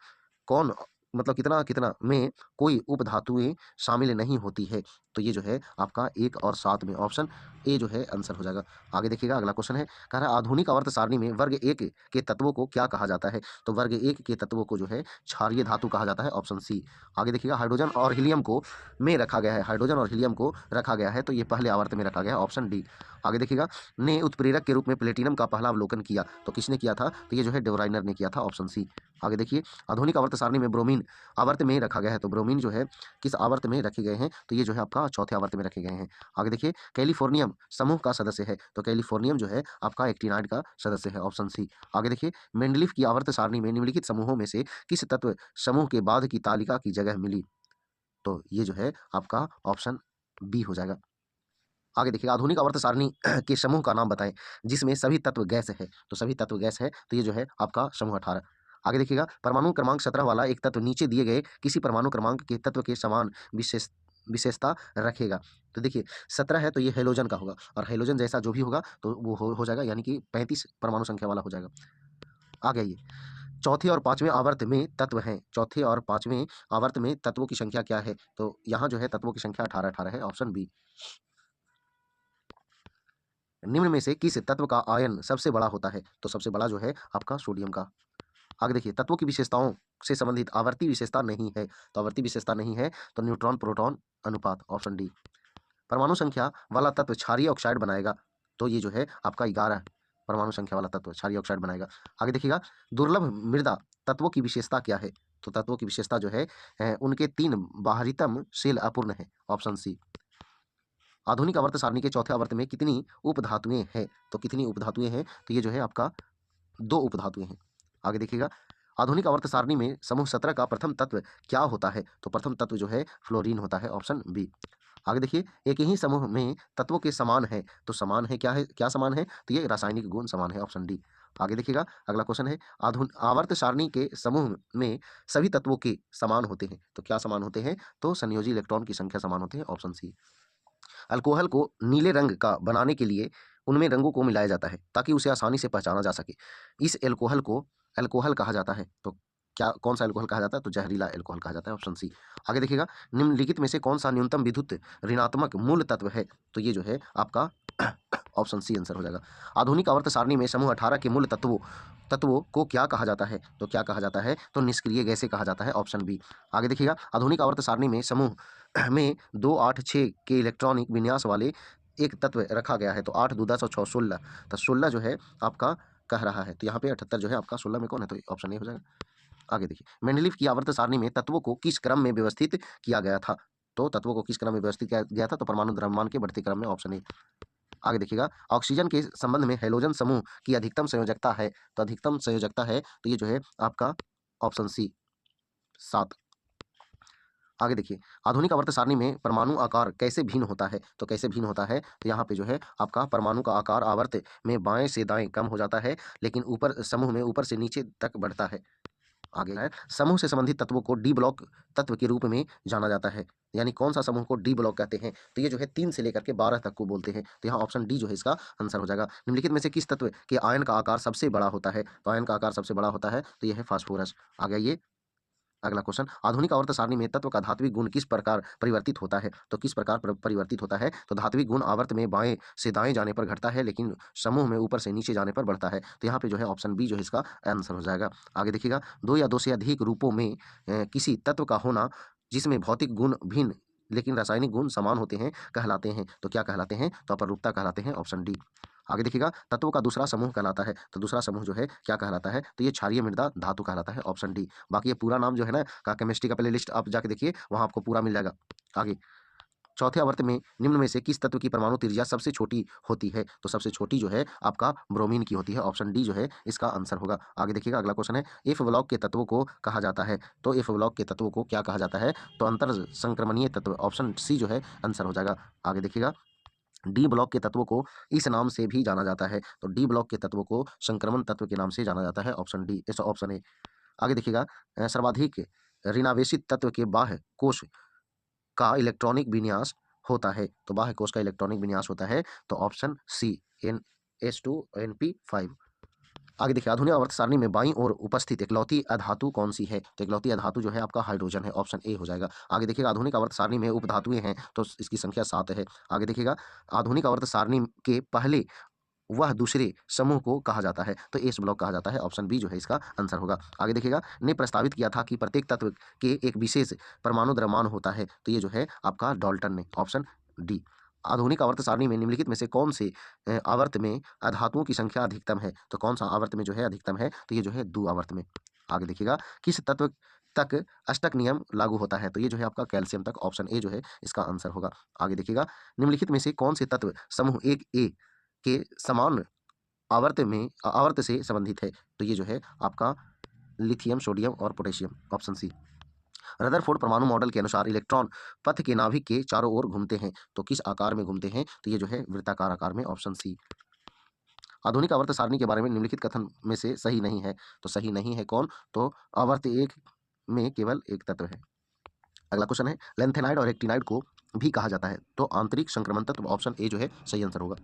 कौन मतलब कितना कितना में कोई उपधातुएं शामिल नहीं होती है, तो ये जो है आपका 1 और 7 में, ऑप्शन ए जो है आंसर हो जाएगा। आगे देखिएगा, अगला क्वेश्चन है, कह रहा है आधुनिक आवर्त सारणी में वर्ग 1 के तत्वों को क्या कहा जाता है? तो वर्ग 1 के तत्वों को जो है क्षारीय धातु कहा जाता है, ऑप्शन सी। आगे देखिएगा, हाइड्रोजन और हीलियम को में रखा गया है, हाइड्रोजन और हीलियम को रखा गया है, तो ये पहले आवर्त में रखा गया है, ऑप्शन डी। आगे देखिएगा, ने उत्प्रेरक के रूप में प्लेटिनम का पहला अवलोकन किया, तो किसने किया था? तो ये जो है डेवराइनर ने किया था, ऑप्शन सी। आगे देखिए, आधुनिक आवर्त सारणी में ब्रोमीन आवर्त में रखा गया है, तो ब्रोमीन जो है किस आवर्त में रखे गए हैं? तो ये जो है आपका चौथे आवर्त में रखे गए हैं। आगे देखिए, कैलिफोर्नियम समूह का सदस्य है, तो कैलिफोर्नियम जो है आपका एक्टिनाइड का सदस्य है, ऑप्शन सी। आगे देखिए, मेंडलीफ की आवर्त सारणी में निम्नलिखित समूहों में से किस तत्व समूह के बाद की तालिका की जगह मिली? तो ये जो है आपका ऑप्शन बी हो जाएगा। आगे देखिए, आधुनिक आवर्त सारणी के समूह का नाम बताएं जिसमें सभी तत्व गैस है, तो सभी तत्व गैस है, तो ये जो है आपका समूह 18। आगे देखिएगा, परमाणु क्रमांक 17 वाला एक तत्व नीचे दिए गए किसी परमाणु क्रमांक के तत्व के समान विशेषता रखेगा। तो देखिए 17 है, तो ये हेलोजन का होगा, और हेलोजन जैसा जो भी होगा तो वो हो जाएगा, यानी कि 35 परमाणु संख्या वाला हो जाएगा। आगे आइए, चौथे और पांचवें आवर्त में तत्व हैं, चौथे और पांचवें आवर्त में तत्वों की संख्या क्या है? तो यहाँ जो है तत्वों की संख्या 18 है, ऑप्शन बी। निम्न में से किस तत्व का आयन सबसे बड़ा होता है? तो सबसे बड़ा जो है आपका सोडियम का। आगे देखिए, तत्वों की विशेषताओं से संबंधित आवर्ती विशेषता नहीं है, तो आवर्ती विशेषता नहीं है तो न्यूट्रॉन प्रोटॉन अनुपात, ऑप्शन डी। परमाणु संख्या वाला तत्व क्षारीय ऑक्साइड बनाएगा, तो ये जो है आपका 11 परमाणु संख्या वाला तत्व क्षारीय ऑक्साइड बनाएगा। आगे देखिएगा, दुर्लभ मृदा तत्वों की विशेषता क्या है? तो तत्वों की विशेषता जो है उनके 3 बाहरीतम शेल अपूर्ण है, ऑप्शन सी। आधुनिक आवर्त सारणी के चौथे आवर्त में कितनी उपधातुएं हैं? तो कितनी उपधातुएं हैं? तो ये जो है आपका 2 उपधातुएं हैं। आगे देखिएगा, आधुनिक आवर्त सारणी में समूह 17 का प्रथम तत्व क्या होता है? तो प्रथम तत्व जो है फ्लोरीन होता है, ऑप्शन बी। आगे देखिए, एक ही समूह में तत्वों के समान है, तो समान है क्या है, क्या समान है? तो ये रासायनिक गुण समान है, ऑप्शन डी। आगे देखिएगा, अगला क्वेश्चन है, आवर्त सारणी के समूह में सभी तत्वों के समान होते हैं, तो क्या समान होते हैं? तो संयोजी इलेक्ट्रॉन की संख्या समान होते हैं, ऑप्शन सी। अल्कोहल को नीले रंग का बनाने के लिए उनमें रंगों को मिलाया जाता है ताकि उसे आसानी से पहचाना जा सके। इस एल्कोहल को अल्कोहल कहा जाता है, तो क्या कौन सा अल्कोहल कहा जाता है? तो जहरीला अल्कोहल कहा जाता है, ऑप्शन सी। आगे देखिएगा, निम्नलिखित में से कौन सा न्यूनतम विद्युत ऋणात्मक मूल तत्व है? तो ये जो है आपका ऑप्शन सी आंसर हो जाएगा। आधुनिक आवर्त सारणी में समूह 18 के मूल तत्वों तत्वों को क्या कहा जाता है? तो क्या कहा जाता है? तो निष्क्रिय गैसें कहा जाता है, ऑप्शन बी। आगे देखिएगा, आधुनिक आवर्त सारणी में समूह में 2 8 6 के इलेक्ट्रॉनिक विन्यास वाले एक तत्व रखा गया है, तो 8 2 10 और 6 16, तो 16 जो है आपका कह रहा है, तो यहाँ पे 78 जो है आपका 16 में कौन है? तो ऑप्शन ए हो जाएगा। आगे देखिए, मेंडलीफ की आवर्त सारणी में तत्वों को किस क्रम में व्यवस्थित किया गया था? तो तत्वों को किस क्रम में व्यवस्थित किया गया था? तो परमाणु द्रव्यमान के बढ़ते क्रम में, ऑप्शन ए। आगे देखिएगा, ऑक्सीजन के संबंध में हैलोजन समूह की अधिकतम संयोजकता है, तो अधिकतम संयोजकता है, तो ये जो है आपका ऑप्शन सी 7। आगे देखिए, आधुनिक आवर्त सारणी में परमाणु आकार कैसे भिन्न होता है? तो कैसे भिन्न होता है? तो यहाँ पे जो है आपका परमाणु का आकार आवर्त में बाएं से दाएं कम हो जाता है, लेकिन ऊपर समूह में ऊपर से नीचे तक बढ़ता है। आगे है, समूह से संबंधित तत्वों को डी ब्लॉक तत्व के रूप में जाना जाता है, यानी कौन सा समूह को डी ब्लॉक कहते हैं? तो ये जो है 3 से लेकर के 12 तक को बोलते हैं, तो यहाँ ऑप्शन डी जो है इसका आंसर हो जाएगा। निम्नलिखित में से किस तत्व के आयन का आकार सबसे बड़ा होता है? तो आयन का आकार सबसे बड़ा होता है, तो यह है फास्फोरस। आगे ये अगला क्वेश्चन, आधुनिक आवर्त सारणी में तत्व का धात्विक गुण किस प्रकार परिवर्तित होता है? तो किस प्रकार परिवर्तित होता है? तो धात्विक गुण आवर्त में बाएं से दाएं जाने पर घटता है, लेकिन समूह में ऊपर से नीचे जाने पर बढ़ता है, तो यहाँ पे जो है ऑप्शन बी जो है इसका आंसर हो जाएगा। आगे देखिएगा, 2 या 2 से अधिक रूपों में किसी तत्व का होना जिसमें भौतिक गुण भिन्न लेकिन रासायनिक गुण समान होते हैं कहलाते हैं, तो क्या कहलाते हैं? तो अपरूपता कहलाते हैं, ऑप्शन डी। आगे देखिएगा, तत्वों का दूसरा समूह कहलाता है, तो दूसरा समूह जो है क्या कहलाता है? तो ये क्षारीय मृदा धातु कहलाता है, ऑप्शन डी। बाकी ये पूरा नाम जो है ना का केमिस्ट्री का प्ले लिस्ट आप जाके देखिए, वहाँ आपको पूरा मिल जाएगा। आगे, चौथे आवर्त में निम्न में से किस तत्व की परमाणु त्रिज्या सबसे छोटी होती है? तो सबसे छोटी जो है आपका ब्रोमीन की होती है, ऑप्शन डी जो है इसका आंसर होगा। आगे देखिएगा, अगला क्वेश्चन है, एफ ब्लॉक के तत्वों को कहा जाता है, तो एफ ब्लॉक के तत्वों को क्या कहा जाता है? तो अंतर संक्रमणीय तत्व, ऑप्शन सी जो है आंसर हो जाएगा। आगे देखिएगा, डी ब्लॉक के तत्वों को इस नाम से भी जाना जाता है, तो डी ब्लॉक के तत्वों को संक्रमण तत्व के नाम से जाना जाता है, ऑप्शन डी, इस ऑप्शन ए। आगे देखिएगा, सर्वाधिक ऋणावेशित तत्व के बाह्य कोश का इलेक्ट्रॉनिक विन्यास होता है, तो बाह्य कोश का इलेक्ट्रॉनिक विन्यास होता है, तो ऑप्शन सी, NS2NP5। आगे देखिए, आधुनिक आवर्त सारणी में बाईं ओर उपस्थित इकलौती अधातु कौन सी है, तो इकलौती अधातु जो है आपका हाइड्रोजन है, ऑप्शन ए हो जाएगा। आगे देखिएगा, आधुनिक आवर्त सारणी में उपधातुएं हैं, तो इसकी संख्या 7 है। आगे देखिएगा, आधुनिक आवर्त सारणी के पहले वह दूसरे समूह को कहा जाता है, तो एस ब्लॉक कहा जाता है, ऑप्शन बी जो है इसका आंसर होगा। आगे देखिएगा, ने प्रस्तावित किया था कि प्रत्येक तत्व के एक विशेष परमाणु द्रव्यमान होता है, तो ये जो है आपका डाल्टन ने, ऑप्शन डी। आधुनिक आवर्त सारणी में निम्नलिखित में से कौन से आवर्त में अधातुओं की संख्या अधिकतम है, तो कौन सा आवर्त में जो है अधिकतम है, तो ये जो है द्वि आवर्त में। आगे देखिएगा, किस तत्व तक अष्टक नियम लागू होता है, तो ये जो है आपका कैल्शियम तक, ऑप्शन ए जो है इसका आंसर होगा। आगे देखिएगा, निम्नलिखित में से कौन से तत्व समूह 1A के समान आवर्त से संबंधित है, तो ये जो है आपका लिथियम, सोडियम और पोटेशियम, ऑप्शन सी। रदरफोर्ड परमाणु मॉडल के अनुसार इलेक्ट्रॉन पथ के नाभिक के चारों ओर घूमते हैं, तो किस आकार में घूमते हैं, तो ये जो है वृत्ताकार आकार में, ऑप्शन सी। आधुनिक आवर्त सारणी के बारे में निम्नलिखित कथन में से सही नहीं है, तो सही नहीं है कौन, तो आवर्त एक में केवल एक तत्व है। अगला क्वेश्चन है, लेंथेनाइड और एक्टिनाइड को भी कहा जाता है, तो आंतरिक संक्रमण तत्व, ऑप्शन ए जो है सही आंसर होगा।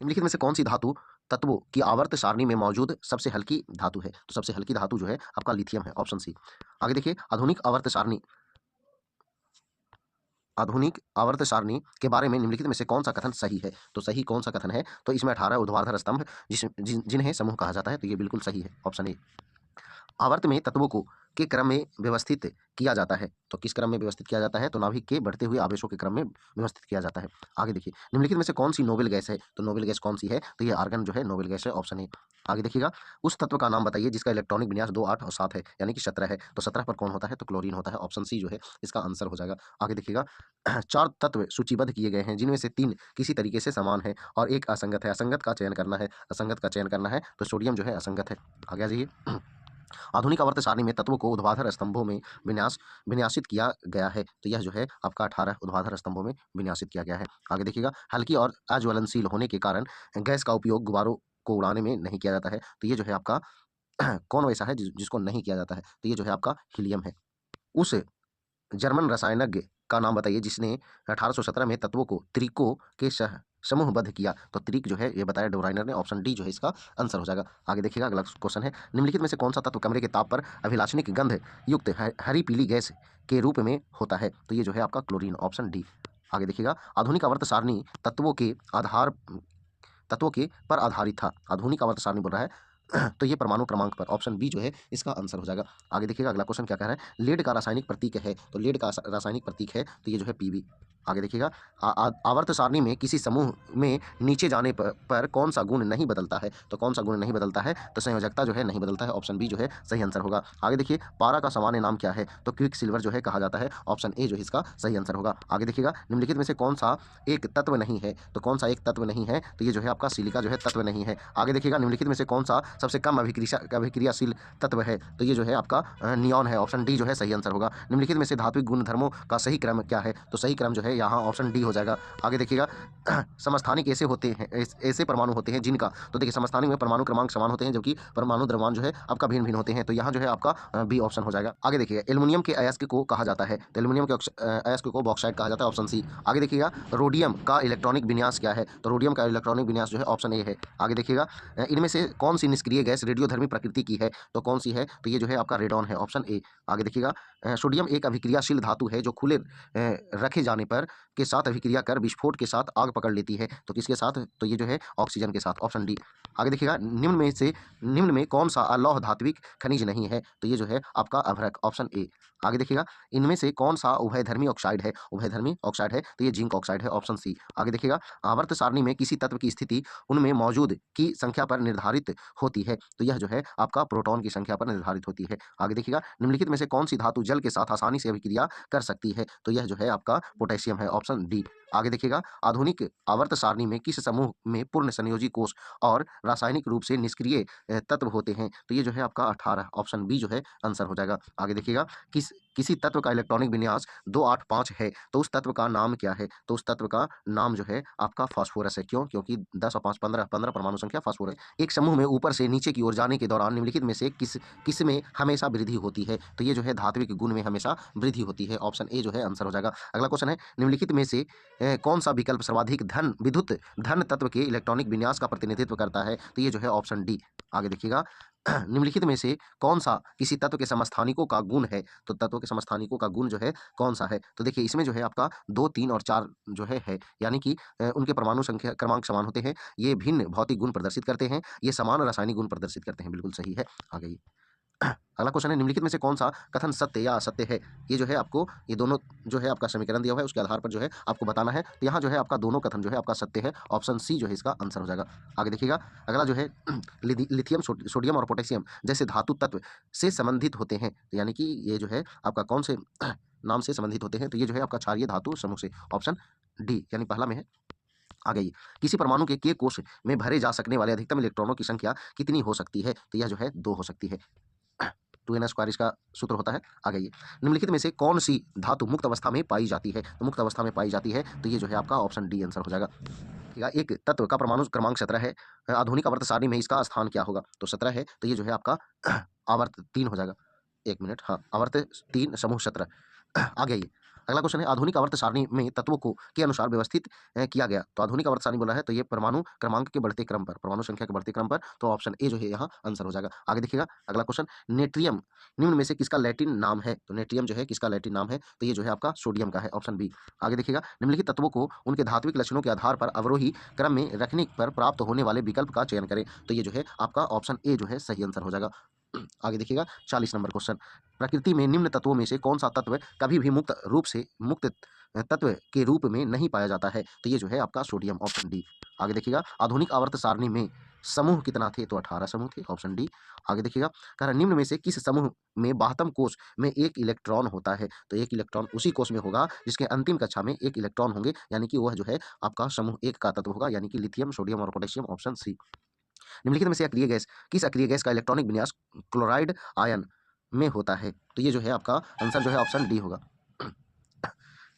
निम्नलिखित में से कौन सी धातु तत्वों की आवर्त सारणी में मौजूद सबसे हल्की धातु है, तो सबसे हल्की धातु जो है आपका लिथियम है, ऑप्शन सी। आगे देखिए, आधुनिक आवर्त सारणी के बारे में निम्नलिखित में से कौन सा कथन सही है, तो सही कौन सा कथन है, तो इसमें 18 ऊर्ध्वाधर स्तंभ जिन्हें समूह कहा जाता है, तो ये बिल्कुल सही है, ऑप्शन ए। आवर्त में तत्वों को के क्रम में व्यवस्थित किया जाता है, तो किस क्रम में व्यवस्थित किया जाता है, तो नाभिक के बढ़ते हुए आवेशों के क्रम में व्यवस्थित किया जाता है। आगे देखिए, निम्नलिखित में से कौन सी नोबेल गैस है, तो नोबेल गैस कौन सी है, तो ये आर्गन जो है नोबेल गैस है, ऑप्शन ए। आगे देखिएगा, उस तत्व का नाम बताइए जिसका इलेक्ट्रॉनिक विन्यास 2, 8 और 7 है, यानी कि 17 है, तो 17 पर कौन होता है, तो क्लोरीन होता है, ऑप्शन सी जो है इसका आंसर हो जाएगा। आगे देखिएगा, 4 तत्व सूचीबद्ध किए गए हैं, जिनमें से 3 किसी तरीके से समान है और एक असंगत है, असंगत का चयन करना है, असंगत का चयन करना है, तो सोडियम जो है असंगत है। आगे आ जाइए, आधुनिक आवर्त सारणी में तत्वों को ऊर्ध्वाधर स्तंभों में विन्यासित किया गया है, तो यह जो है आपका 18 ऊर्ध्वाधर स्तंभों में विन्यासित किया गया है। आगे देखिएगा, हल्की और अज्वलनशील होने के कारण गैस का उपयोग गुब्बारों को उड़ाने में नहीं किया जाता है, तो ये जो है आपका कौन वैसा है जिसको नहीं किया जाता है, तो ये जो है आपका हीलियम है। उस जर्मन रसायनज्ञ का नाम बताइए जिसने 1817 में तत्वों को त्रिकों के समूहबद्ध किया, तो त्रिक जो है ये बताया डोराइनर ने, ऑप्शन डी जो है इसका आंसर हो जाएगा। आगे देखिएगा, अगला क्वेश्चन है, निम्नलिखित में से कौन सा तत्व कमरे के ताप पर अभिलाषणिक गंध युक्त हरी पीली गैस के रूप में होता है, तो ये जो है आपका क्लोरीन, ऑप्शन डी। आगे देखिएगा, आधुनिक आवर्त सारणी तत्वों के पर आधारित था, आधुनिक आवर्त सारणी बोल रहा है तो ये परमाणु क्रमांक पर, ऑप्शन बी जो है इसका आंसर हो जाएगा। आगे देखिएगा, अगला क्वेश्चन क्या कह रहा है, लेड का रासायनिक प्रतीक है, तो लेड का रासायनिक प्रतीक है, तो ये जो है पीबी। आगे देखिएगा, आवर्त सारणी में किसी समूह में नीचे जाने पर कौन सा गुण नहीं बदलता है, तो कौन सा गुण नहीं बदलता है, तो संयोजकता जो है नहीं बदलता है, ऑप्शन बी जो है सही आंसर होगा। आगे देखिए, पारा का सामान्य नाम क्या है, तो क्विक सिल्वर जो है कहा जाता है, ऑप्शन ए जो है इसका सही आंसर होगा। आगे देखिएगा, निम्नलिखित में से कौन सा एक तत्व नहीं है, तो कौन सा एक तत्व नहीं है, तो ये जो है आपका सिलिका जो है तत्व नहीं है। आगे देखिएगा, निम्नलिखित में से कौन सा सबसे कम अभिक्रियाशील तत्व है, तो ये जो है आपका नियॉन है, ऑप्शन डी जो है सही आंसर होगा। निम्नलिखित में से धात्विक गुणधर्मों का सही क्रम क्या है, तो सही क्रम जो है यहाँ ऑप्शन डी हो जाएगा। आगे देखिएगा, समस्थानिक ऐसे होते हैं, ऐसे परमाणु होते हैं जिनका, तो देखिए समस्थानिक में परमाणु क्रमांक समान होते हैं जबकि परमाणु द्रव्यमान जो है आपका भिन्न भिन्न होते हैं, तो यहाँ जो है आपका बी ऑप्शन हो जाएगा। आगे देखिए, एल्युमिनियम के अयस्क को कहा जाता है, तो एल्युमिनियम के अयस्क को बॉक्साइट कहा जाता है, ऑप्शन सी। आगे देखिएगा, रोडियम का इलेक्ट्रॉनिक विन्यास क्या है, तो रोडियम का इलेक्ट्रॉनिक विन्यास जो है ऑप्शन ए है। आगे देखिएगा, इनमें से कौन सी निष्क्रिय गैस रेडियोधर्मी प्रकृति की है, तो कौन सी है, तो ये जो है आपका रेडॉन है, ऑप्शन ए। आगे देखिएगा, सोडियम एक अभिक्रियाशील धातु है जो खुले रखे जाने पर के साथ अभिक्रिया कर विस्फोट के साथ आग पकड़ लेती है, तो किसके साथ, तो ये जो है ऑक्सीजन के साथ, ऑप्शन डी। आगे देखिएगा, निम्न में कौन सा अलौह धात्विक खनिज नहीं है, तो ये जो है आपका अभ्रक, ऑप्शन ए। आगे देखिएगा, इनमें से कौन सा उभयधर्मी ऑक्साइड है, उभयधर्मी ऑक्साइड है, तो ये जिंक ऑक्साइड है, ऑप्शन सी। आगे देखिएगा, आवर्त सारणी में किसी तत्व की स्थिति उनमें मौजूद की संख्या पर निर्धारित होती है, तो यह जो है आपका प्रोटॉन की संख्या पर निर्धारित होती है। आगे देखिएगा, निम्नलिखित में से कौन सी धातु जल के साथ आसानी से अभिक्रिया कर सकती है, तो यह जो है आपका पोटेशियम है, ऑप्शन डी। आगे देखिएगा, आधुनिक आवर्त सारणी में किस समूह में पूर्ण संयोजी कोष और रासायनिक रूप से निष्क्रिय तत्व होते हैं, तो ये जो है आपका 18, ऑप्शन बी जो है आंसर हो जाएगा। आगे देखिएगा, किस किसी तत्व का इलेक्ट्रॉनिक विन्यास 285 है तो उस तत्व का नाम क्या है? तो उस तत्व का नाम जो है आपका फास्फोरस है। क्यों? क्योंकि 10 और 5 15 15 परमाणु संख्या फास्फोरस। एक समूह में ऊपर से नीचे की ओर जाने के दौरान निम्नलिखित में से किस में हमेशा वृद्धि होती है? तो ये जो है धात्विक गुण में हमेशा वृद्धि होती है। ऑप्शन ए जो है आंसर हो जाएगा। अगला क्वेश्चन है, निम्नलिखित में से कौन सा विकल्प सर्वाधिक विद्युत धन तत्व के इलेक्ट्रॉनिक विन्यास का प्रतिनिधित्व करता है? तो ये जो है ऑप्शन डी। आगे देखिएगा, निम्नलिखित में से कौन सा किसी तत्व के समस्थानिकों का गुण है? तो तत्वों के समस्थानिकों का गुण जो है कौन सा है? तो देखिए इसमें जो है आपका 2, 3 और 4 जो है यानी कि उनके परमाणु संख्या क्रमांक समान होते हैं। ये भिन्न भौतिक गुण प्रदर्शित करते हैं, ये समान रासायनिक गुण प्रदर्शित करते हैं। बिल्कुल सही है। आगे ये अगला क्वेश्चन है, निम्नलिखित में से कौन सा कथन सत्य या असत्य है? ये जो है आपको ये दोनों जो है आपका समीकरण दिया हुआ है उसके आधार पर जो है आपको बताना है। तो यहाँ जो है आपका दोनों कथन जो है आपका सत्य है। ऑप्शन सी जो है इसका आंसर हो जाएगा। आगे देखिएगा, अगला जो है लिथियम सोडियम और पोटेशियम जैसे धातु तत्व से संबंधित होते हैं। तो यानी कि ये जो है आपका कौन से नाम से संबंधित होते हैं? तो ये जो है आपका क्षारीय धातु समूह से। ऑप्शन डी यानी पहला में है। आ गई, किसी परमाणु के कोष में भरे जा सकने वाले अधिकतम इलेक्ट्रॉनों की संख्या कितनी हो सकती है? तो यह जो है 2 हो सकती है। 2n² इसका सूत्र होता है। आ गई, निम्नलिखित में से कौन सी धातु मुक्त अवस्था में पाई जाती है? तो मुक्त अवस्था में पाई जाती है तो ये जो है आपका ऑप्शन डी आंसर हो जाएगा। एक तत्व का परमाणु क्रमांक 17 है, आधुनिक आवर्त सारणी में इसका स्थान क्या होगा? तो 17 है तो ये जो है आपका आवर्त 3 हो जाएगा। 1 मिनट, हाँ आवर्त 3 समूह 17। आ गया ये अगला क्वेश्चन है, आधुनिक आवर्त सारणी में तत्वों को के अनुसार व्यवस्थित किया गया। तो आधुनिक आवर्त सारणी बोला है तो ये परमाणु क्रमांक के बढ़ते क्रम पर, परमाणु संख्या के बढ़ते क्रम पर। तो ऑप्शन ए जो है यहाँ आंसर हो जाएगा। आगे देखिएगा अगला क्वेश्चन, नेट्रियम निम्न में से किसका लैटिन नाम है? तो नेट्रियम जो है किसका लैटिन नाम है? तो ये जो है आपका सोडियम का है। Option B. आगे देखिएगा, निम्नलिखित तत्वों को उनके धात्विक लक्षणों के आधार पर अवरोही क्रम में रखने पर प्राप्त होने वाले विकल्प का चयन करें। तो ये जो है आपका ऑप्शन ए जो है सही आंसर हो जाएगा। आगे देखिएगा 40 नंबर क्वेश्चन, प्रकृति में निम्न तत्वों में से कौन सा तत्व कभी भी मुक्त तत्व के रूप में नहीं पाया जाता है? तो ये जो है आपका सोडियम। Option D. आगे देखिएगा, आधुनिक आवर्त सारणी में समूह कितना थे? तो 18 समूह थे। Option D. आगे देखिएगा, कह रहा निम्न में से किस समूह में 72 कोष में एक इलेक्ट्रॉन होता है? तो एक इलेक्ट्रॉन उसी कोष में होगा जिसके अंतिम कक्षा में एक इलेक्ट्रॉन होंगे, यानी कि वह जो है आपका समूह 1 का तत्व होगा, यानी कि लिथियम सोडियम और पोटेशियम। Option C. निम्नलिखित में से अक्रिय गैस किस अक्रिय गैस का इलेक्ट्रॉनिक विन्यास क्लोराइड आयन में होता है? तो ये जो है आपका आंसर जो है ऑप्शन डी होगा।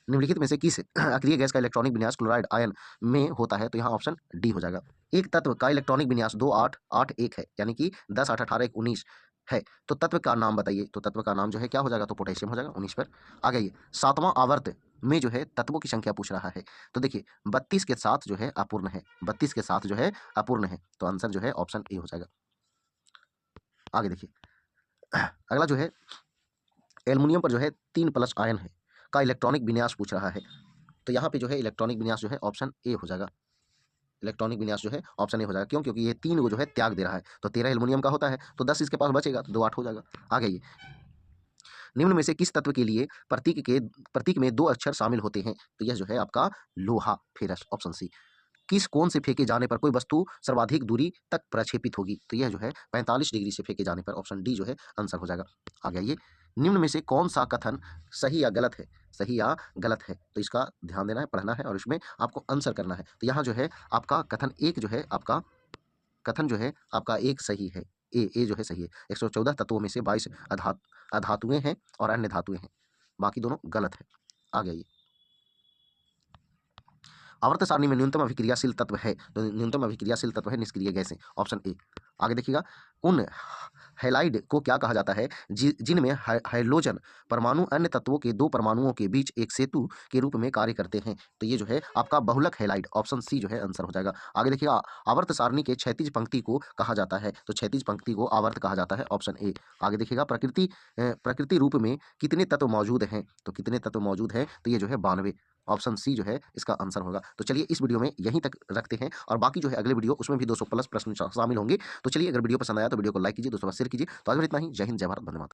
निम्नलिखित में से किस अक्रिय गैस का इलेक्ट्रॉनिक विन्यास क्लोराइड आयन में होता है? तो यहाँ ऑप्शन डी हो जाएगा। एक तत्व का इलेक्ट्रॉनिक विन्यास 2 8 8 1 है, यानी कि 10 8 18 1 19 है। तो तत्व का नाम बताइए। तो तत्व का नाम जो है क्या हो जाएगा? तो पोटेशियम हो जाएगा 19 पर। आ गई 7वां आवर्त में जो है तत्वों की संख्या पूछ रहा है। तो देखिए 32 के साथ जो है अपूर्ण है, 32 के साथ जो है अपूर्ण है। तो आंसर जो है ऑप्शन ए हो जाएगा। आगे देखिए अगला जो है, एल्युमिनियम पर जो है 3+ आयन है का इलेक्ट्रॉनिक विन्यास पूछ रहा है। तो यहाँ पे जो है इलेक्ट्रॉनिक विन्यास जो है ऑप्शन ए हो जाएगा। इलेक्ट्रॉनिक विन्यास जो है ऑप्शन ए हो जाएगा। क्यों? क्योंकि ये 3 को जो है त्याग दे रहा है। तो 13 एल्युमिनियम का होता है तो 10 इसके पास बचेगा तो 2 8 हो जाएगा। आगे ये, निम्न में से किस तत्व के लिए प्रतीक में 2 अक्षर शामिल होते हैं? तो यह जो है आपका लोहा फेरस। Option C. किस कोण से फेंके जाने पर कोई वस्तु सर्वाधिक दूरी तक प्रक्षेपित होगी? तो यह जो है 45 डिग्री से फेंके जाने पर। ऑप्शन डी जो है आंसर हो जाएगा। आ गया ये, निम्न में से कौन सा कथन सही या गलत है? सही या गलत है तो इसका ध्यान देना है, पढ़ना है और इसमें आपको आंसर करना है। तो यहाँ जो है आपका कथन एक जो है आपका कथन जो है आपका एक सही है। ए जो है सही है। 114 तत्वों में से 22 अधातुएं हैं और अन्य धातुएं हैं, बाकी दोनों गलत है। आ गया ये, आवर्त सारणी में न्यूनतम अभिक्रियाशील तत्व है। तो न्यूनतम अभिक्रियाशील तत्व है निष्क्रिय गैसें। Option A. आगे देखिएगा, उन हैलाइड को क्या कहा जाता है जिनमें हाइड्रोजन परमाणु अन्य तत्वों के 2 परमाणुओं के बीच एक सेतु के रूप में कार्य करते हैं? तो ये जो है आपका बहुलक हैलाइड। ऑप्शन सी जो है आंसर हो जाएगा। आगे देखिएगा, आवर्त सारणी के क्षैतिज पंक्ति को कहा जाता है। तो क्षैतिज पंक्ति को आवर्त कहा जाता है। Option A. आगे देखिएगा, प्रकृति रूप में कितने तत्व मौजूद हैं? तो कितने तत्व मौजूद हैं? तो ये जो है 92। ऑप्शन सी जो है इसका आंसर होगा। तो चलिए इस वीडियो में यहीं तक रखते हैं और बाकी जो है अगले वीडियो उसमें भी 200+ प्रश्न शामिल होंगे। तो चलिए अगर वीडियो पसंद आया तो वीडियो को लाइक कीजिए, दोस्तों शेयर कीजिए। तो आज इतना ही। जय हिंद, जय भारत, वंदे मातरम।